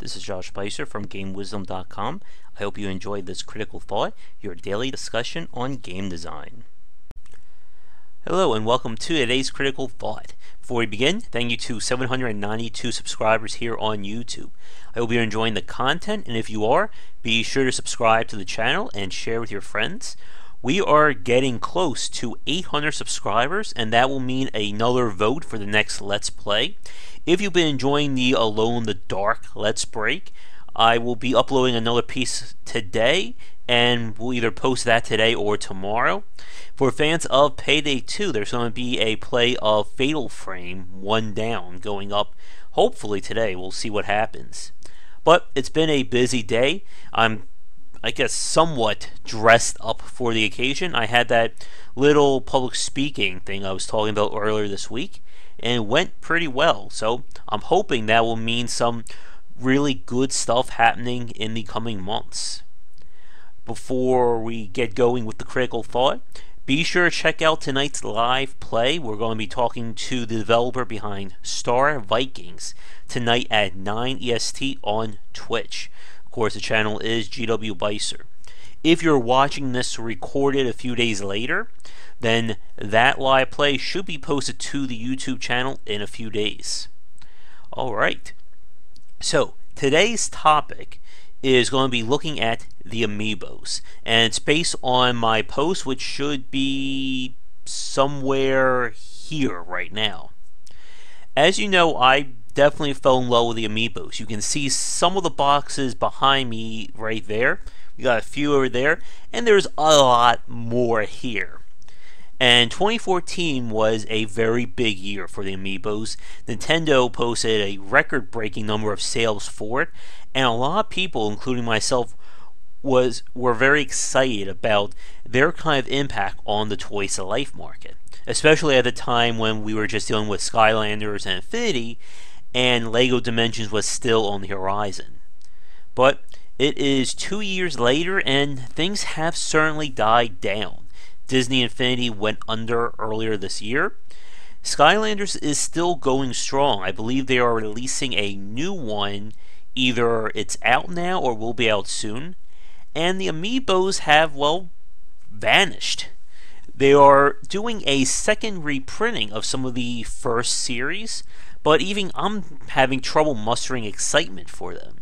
This is Josh Bycer from GameWisdom.com. I hope you enjoyed this Critical Thought, your daily discussion on game design. Hello and welcome to today's Critical Thought. Before we begin, thank you to 792 subscribers here on YouTube. I hope you're enjoying the content, and if you are, be sure to subscribe to the channel and share with your friends. We are getting close to 800 subscribers, and that will mean another vote for the next Let's Play. If you've been enjoying the Alone in the Dark Let's Break, I will be uploading another piece today, and we'll either post that today or tomorrow. For fans of Payday 2, there's going to be a play of Fatal Frame 1 Down going up hopefully today. We'll see what happens. But it's been a busy day. I'm I guess somewhat dressed up for the occasion. I had that little public speaking thing I was talking about earlier this week, and it went pretty well. So I'm hoping that will mean some really good stuff happening in the coming months. Before we get going with the Critical Thought, be sure to check out tonight's live play. We're going to be talking to the developer behind Star Vikings tonight at 9 EST on Twitch. Of course, the channel is GW Bycer. If you're watching this recorded a few days later, then that live play should be posted to the YouTube channel in a few days. Alright, so today's topic is going to be looking at the Amiibos, and it's based on my post, which should be somewhere here right now. As you know, I definitely fell in love with the Amiibos. You can see some of the boxes behind me right there. We got a few over there, and there's a lot more here. And 2014 was a very big year for the Amiibos. Nintendo posted a record-breaking number of sales for it, and a lot of people, including myself, were very excited about their kind of impact on the Toys to Life market, especially at the time when we were just dealing with Skylanders and Infinity, and LEGO Dimensions was still on the horizon. But it is 2 years later, and things have certainly died down. Disney Infinity went under earlier this year. Skylanders is still going strong. I believe they are releasing a new one. Either it's out now or will be out soon. And the Amiibos have, well, vanished. They are doing a second reprinting of some of the first series, but even I'm having trouble mustering excitement for them.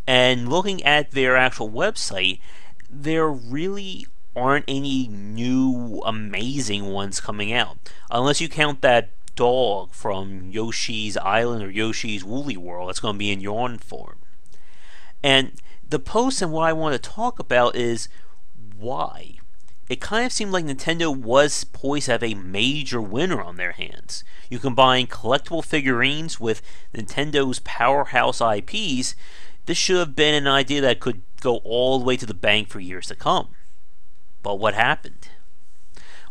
And looking at their actual website, there really aren't any new amazing ones coming out, unless you count that dog from Yoshi's Island or Yoshi's Woolly World that's going to be in yawn form. And the post and what I want to talk about is why. It kind of seemed like Nintendo was poised to have a major winner on their hands. You combine collectible figurines with Nintendo's powerhouse IPs, this should have been an idea that could go all the way to the bank for years to come. But what happened?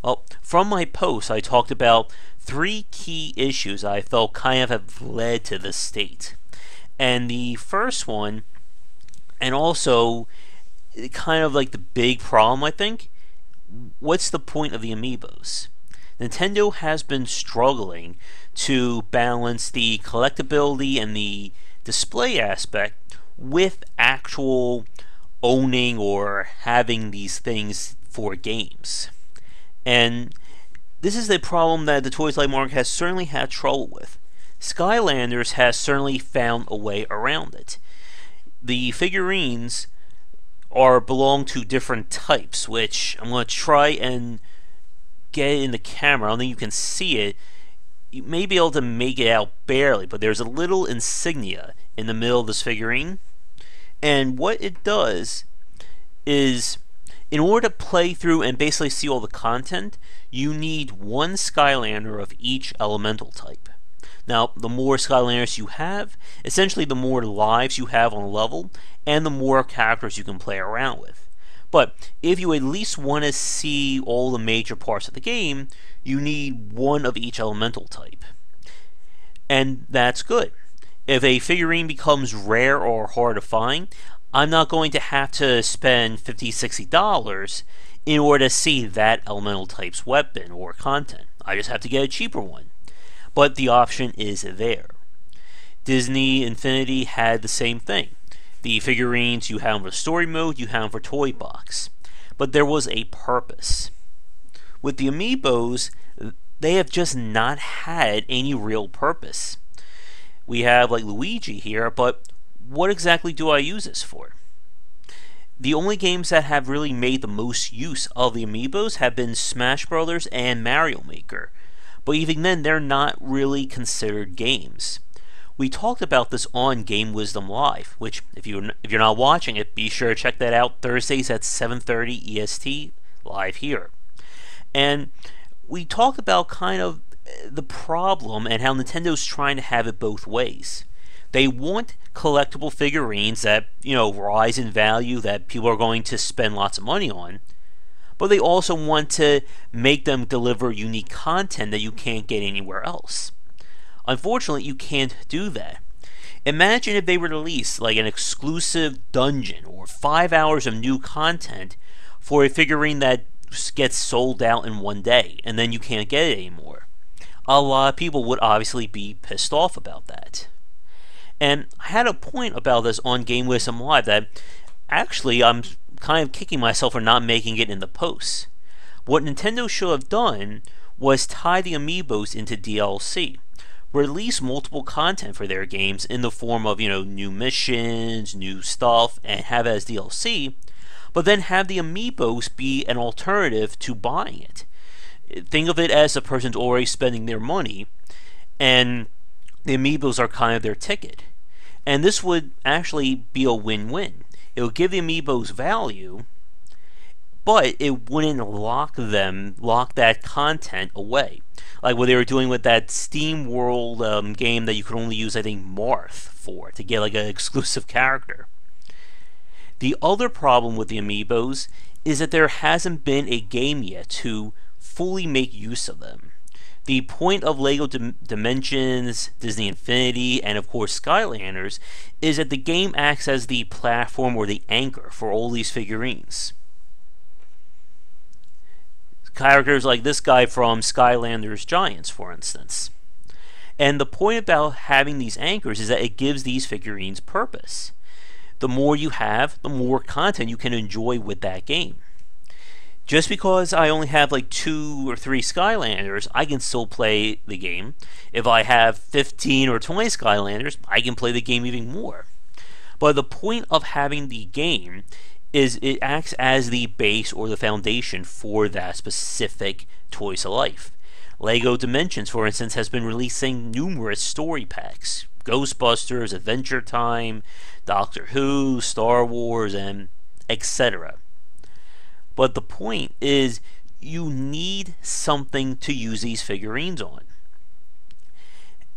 Well, from my post, I talked about 3 key issues I felt kind of have led to this state. And the first one, and also kind of like the big problem, I think, what's the point of the Amiibos? Nintendo has been struggling to balance the collectability and the display aspect with actual owning or having these things for games. And this is the problem that the Toys Life market has certainly had trouble with. Skylanders has certainly found a way around it. The figurines belong to different types, which I'm going to try and get it in the camera. I don't think you can see it. You may be able to make it out barely, but there's a little insignia in the middle of this figurine. And what it does is, in order to play through and basically see all the content, you need one Skylander of each elemental type. Now, the more Skylanders you have, essentially the more lives you have on a level, and the more characters you can play around with. But if you at least want to see all the major parts of the game, you need one of each elemental type. And that's good. If a figurine becomes rare or hard to find, I'm not going to have to spend $50, $60 in order to see that elemental type's weapon or content. I just have to get a cheaper one. But the option is there. Disney Infinity had the same thing. The figurines, you have them for story mode, you have them for toy box. But there was a purpose. With the Amiibos, they have just not had any real purpose. We have like Luigi here, but what exactly do I use this for? The only games that have really made the most use of the Amiibos have been Smash Brothers and Mario Maker. But even then, they're not really considered games. We talked about this on Game Wisdom Live, which if you're not watching it, be sure to check that out Thursdays at 7:30 EST live here. And we talked about kind of the problem and how Nintendo's trying to have it both ways. They want collectible figurines that, rise in value, that people are going to spend lots of money on, but they also want to make them deliver unique content that you can't get anywhere else. Unfortunately, you can't do that. Imagine if they were to release like an exclusive dungeon or 5 hours of new content for a figurine that gets sold out in one day and then you can't get it anymore. A lot of people would obviously be pissed off about that. And I had a point about this on Game Wisdom Live that actually I'm kind of kicking myself for not making it in the post. What Nintendo should have done was tie the Amiibos into DLC. Release multiple content for their games in the form of, new missions, new stuff, and have it as DLC, but then have the Amiibos be an alternative to buying it. Think of it as a person's already spending their money, and the Amiibos are kind of their ticket. And this would actually be a win-win. It would give the Amiibos value, but it wouldn't lock that content away. Like what they were doing with that Steam World game that you could only use, I think, Marth for, to get like an exclusive character. The other problem with the Amiibos is that there hasn't been a game yet to fully make use of them. The point of LEGO Dimensions, Disney Infinity, and of course Skylanders is that the game acts as the platform or the anchor for all these figurines. Characters like this guy from Skylanders Giants, for instance. And the point about having these anchors is that it gives these figurines purpose. The more you have, the more content you can enjoy with that game. Just because I only have like 2 or 3 Skylanders, I can still play the game. If I have 15 or 20 Skylanders, I can play the game even more. But the point of having the game is it acts as the base or the foundation for that specific Toys to Life. LEGO Dimensions, for instance, has been releasing numerous story packs. Ghostbusters, Adventure Time, Doctor Who, Star Wars, and etc. But the point is, you need something to use these figurines on.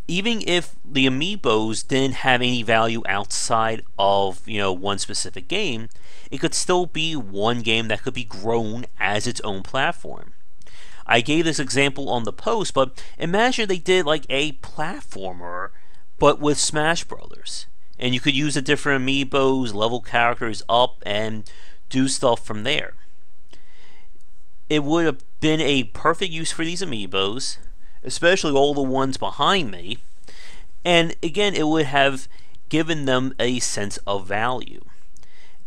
Even if the Amiibos didn't have any value outside of, one specific game, it could still be one game that could be grown as its own platform. I gave this example on the post, but imagine they did like a platformer, but with Smash Brothers. And you could use the different Amiibos, level characters up, and do stuff from there. It would have been a perfect use for these Amiibos, especially all the ones behind me, and again, it would have given them a sense of value.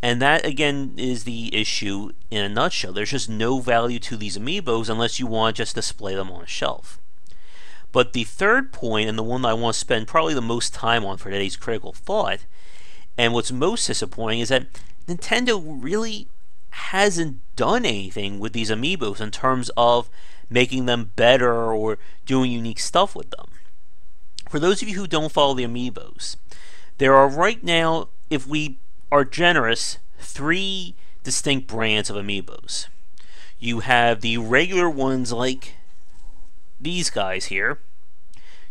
And that, again, is the issue in a nutshell. There's just no value to these Amiibos unless you want to just display them on a shelf. But the third point, and the one that I want to spend probably the most time on for today's critical thought, and what's most disappointing, is that Nintendo really hasn't done anything with these Amiibos in terms of making them better or doing unique stuff with them. For those of you who don't follow the Amiibos, there are right now, if we are generous, 3 distinct brands of Amiibos. You have the regular ones like these guys here.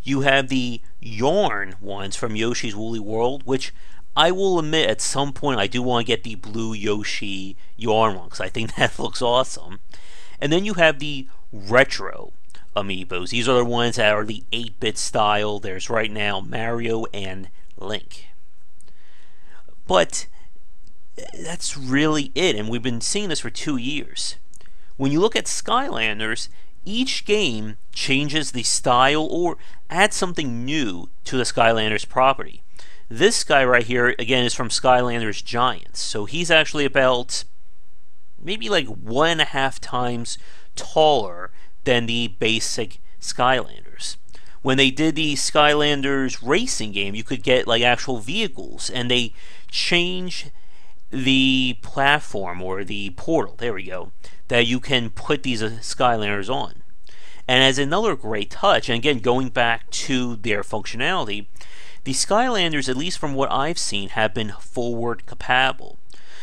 You have the yarn ones from Yoshi's Woolly World, which I will admit at some point I do want to get the blue Yoshi yarn one because I think that looks awesome. And then you have the retro Amiibos. These are the ones that are the 8-bit style. There's right now Mario and Link. But that's really it, and we've been seeing this for 2 years. When you look at Skylanders, each game changes the style or adds something new to the Skylanders property. This guy right here, again, is from Skylanders Giants. So he's actually about maybe like 1.5 times taller than the basic Skylanders. When they did the Skylanders racing game, you could get like actual vehicles, and they changed the platform or the portal, there we go, that you can put these Skylanders on. And as another great touch, and again going back to their functionality, the Skylanders, at least from what I've seen, have been forward compatible.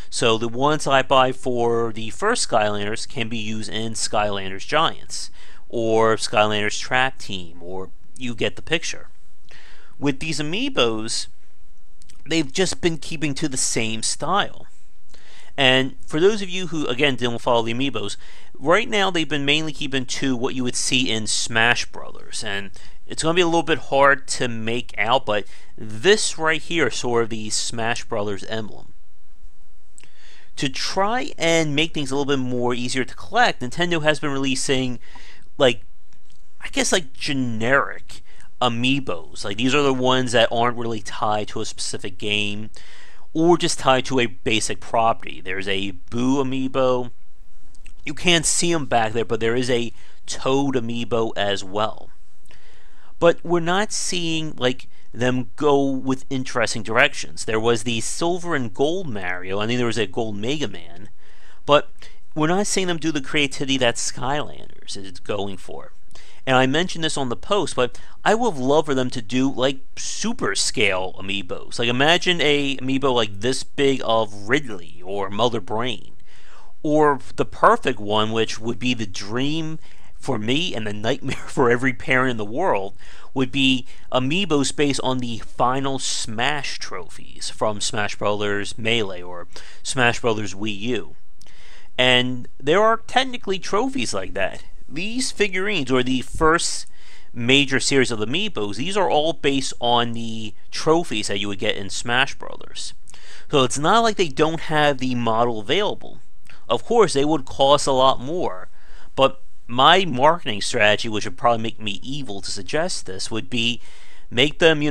So the ones I buy for the first Skylanders can be used in Skylanders Giants, or Skylanders Trap Team, or you get the picture. With these Amiibos, they've just been keeping to the same style. And for those of you who, again, didn't follow the Amiibos, right now they've been mainly keeping to what you would see in Smash Brothers. And it's going to be a little bit hard to make out, but this right here is sort of the Smash Brothers emblem. To try and make things a little bit more easier to collect, Nintendo has been releasing, like, I guess like generic Amiibos. Like, these are the ones that aren't really tied to a specific game or just tied to a basic property. There's a Boo Amiibo. You can't see them back there, but there is a Toad Amiibo as well. But we're not seeing like them go with interesting directions. There was the Silver and Gold Mario. I think there was a Gold Mega Man. But we're not seeing them do the creativity that Skylanders is going for. And I mentioned this on the post, but I would have loved for them to do like super scale Amiibos. Like, imagine a Amiibo like this big of Ridley or Mother Brain. Or the perfect one, which would be the dream for me and the nightmare for every parent in the world, would be Amiibos based on the final Smash trophies from Smash Bros. Melee or Smash Bros. Wii U. And there are technically trophies like that. These figurines, or the first major series of the Amiibos, these are all based on the trophies that you would get in Smash Brothers. So it's not like they don't have the model available. Of course, they would cost a lot more, but my marketing strategy, which would probably make me evil to suggest this, would be make them,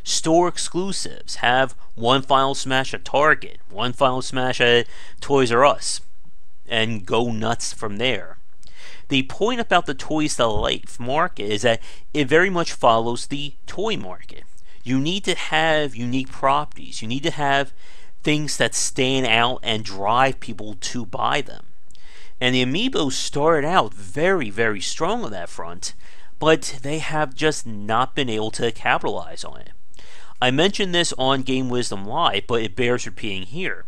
store exclusives. Have one Final Smash at Target, one Final Smash at Toys R Us, and go nuts from there. The point about the Toys to Life market is that it very much follows the toy market. You need to have unique properties. You need to have things that stand out and drive people to buy them. And the Amiibos started out very, very strong on that front, but they have just not been able to capitalize on it. I mentioned this on Game Wisdom Live, but it bears repeating here.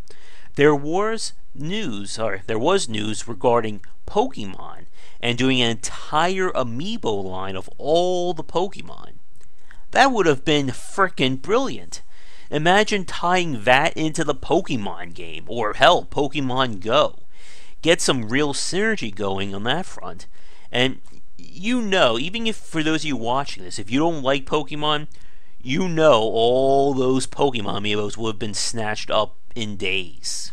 There was news regarding Pokemon and doing an entire Amiibo line of all the Pokemon. That would have been frickin' brilliant. Imagine tying that into the Pokemon game, or hell, Pokemon Go. Get some real synergy going on that front. And even if for those of you watching this, if you don't like Pokemon, all those Pokemon Amiibos would have been snatched up in days.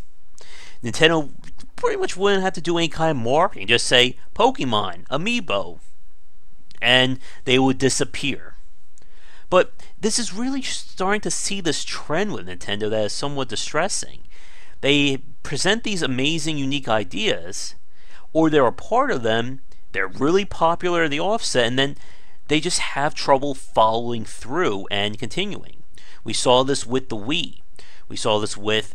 Nintendo pretty much wouldn't have to do any kind of marketing. Just say, Pokemon, Amiibo, and they would disappear. But this is really starting to see this trend with Nintendo that is somewhat distressing. They present these amazing, unique ideas, or they're a part of them, they're really popular in the offset, and then they just have trouble following through and continuing. We saw this with the Wii. We saw this with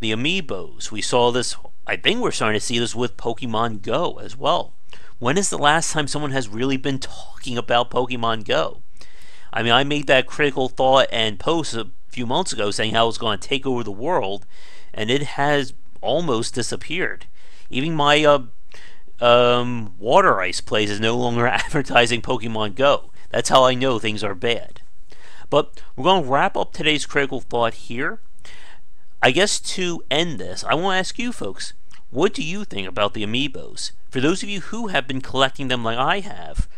the Amiibos. We saw this, I think we're starting to see this with Pokemon Go as well. When is the last time someone has really been talking about Pokemon Go? I mean, I made that critical thought and post a few months ago saying how it was going to take over the world, and it has almost disappeared. Even my water ice place is no longer advertising Pokemon Go. That's how I know things are bad. But we're going to wrap up today's critical thought here. I guess to end this, I want to ask you folks, what do you think about the Amiibos? For those of you who have been collecting them like I have,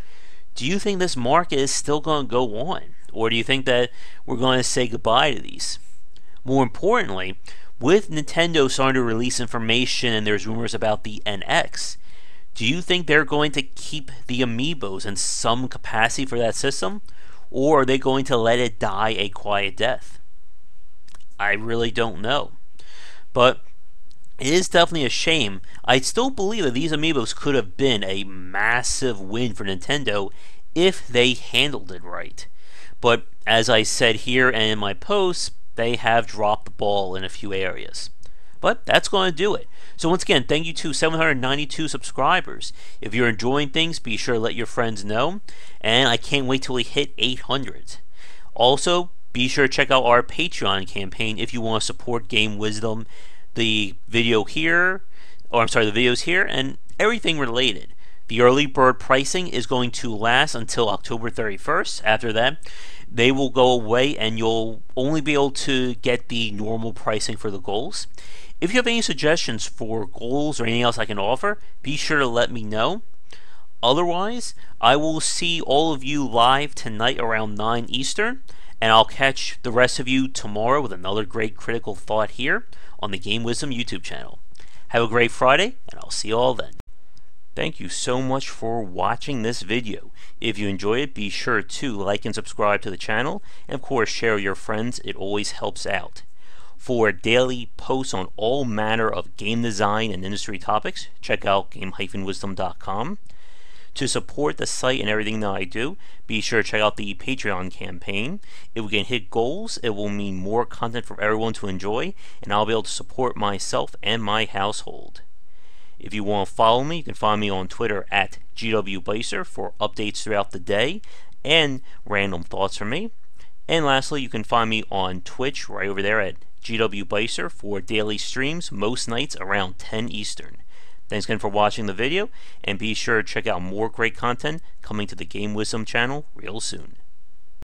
do you think this market is still going to go on? Or do you think that we're going to say goodbye to these? More importantly, with Nintendo starting to release information and there's rumors about the NX, Do you think they're going to keep the Amiibos in some capacity for that system? Or are they going to let it die a quiet death? I really don't know. But it is definitely a shame. I still believe that these Amiibos could have been a massive win for Nintendo if they handled it right. But as I said here and in my posts, they have dropped the ball in a few areas. But that's going to do it. So once again, thank you to 792 subscribers. If you're enjoying things, be sure to let your friends know. And I can't wait till we hit 800. Also, be sure to check out our Patreon campaign if you want to support Game Wisdom, the videos here, and everything related. The early bird pricing is going to last until October 31st. After that, they will go away and you'll only be able to get the normal pricing for the goals. If you have any suggestions for goals or anything else I can offer, be sure to let me know. Otherwise, I will see all of you live tonight around 9 Eastern, and I'll catch the rest of you tomorrow with another great critical thought here on the Game Wisdom YouTube channel. Have a great Friday, and I'll see you all then. Thank you so much for watching this video. If you enjoyed it, be sure to like and subscribe to the channel, and of course share with your friends. It always helps out. For daily posts on all manner of game design and industry topics, check out game-wisdom.com. To support the site and everything that I do, be sure to check out the Patreon campaign. If we can hit goals, it will mean more content for everyone to enjoy, and I'll be able to support myself and my household. If you want to follow me, you can find me on Twitter at GW for updates throughout the day and random thoughts from me. And lastly, you can find me on Twitch right over there at GW for daily streams most nights around 10 Eastern. Thanks again for watching the video, and be sure to check out more great content coming to the Game Wisdom channel real soon.